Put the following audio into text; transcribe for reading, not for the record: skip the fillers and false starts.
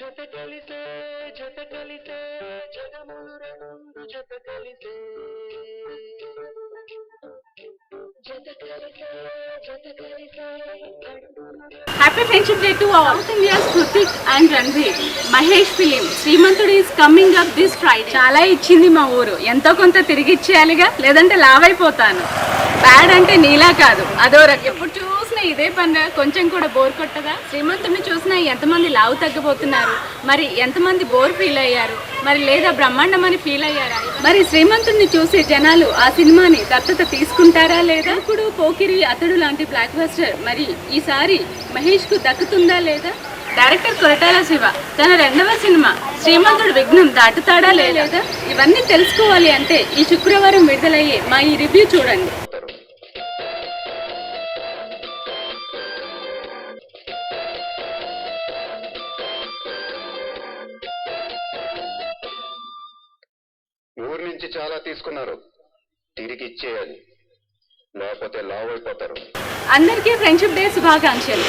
జత కలిసే జత కలిసే జగములు రెండు జత కలిసే జత కలిసే జత కలిసే Happy Friendship Day to all. South India's Krutik and Ranveer. Mahesh film Srimanthudu is coming up this Friday. చాలా ఇచ్చింది మా ఊరు, ఎంతో కొంత తిరిగి ఇచ్చేయాలిగా, లేదంటే లావైపోతాను. బ్యాడ్ అంటే నీలా కాదు, అదో రకం. ఎప్పుడు చూసినా ఇదే పనిగా, కొంచెం కూడా బోర్ కొట్టదా? శ్రీమంతుడిని చూసినా ఎంతమంది లావు తగ్గబోతున్నారు, మరి ఎంతమంది బోర్ ఫీల్ అయ్యారు, మరి లేదా బ్రహ్మాండం అని ఫీల్ అయ్యారా? మరి శ్రీమంతుడిని చూసే జనాలు ఆ సినిమాని దత్తత తీసుకుంటారా లేదా? ఇప్పుడు పోకిరి, అతడు లాంటి బ్లాక్ బస్టర్ మరి ఈసారి మహేష్ కు దక్కుతుందా లేదా? డైరెక్టర్ కొరటాల శివ తన రెండవ సినిమా శ్రీమంతుడు విఘ్నం దాటుతాడా లేదా? ఇవన్నీ తెలుసుకోవాలి అంటే ఈ శుక్రవారం విడుదలయ్యే మా ఈ రివ్యూ చూడండి. ఊరి నుంచి చాలా తీసుకున్నారు, తిరిగి ఇచ్చేయాలి, లేకపోతే లావ్ అయిపోతారు. అందరికీ ఫ్రెండ్షిప్ డే శుభాకాంక్షలు.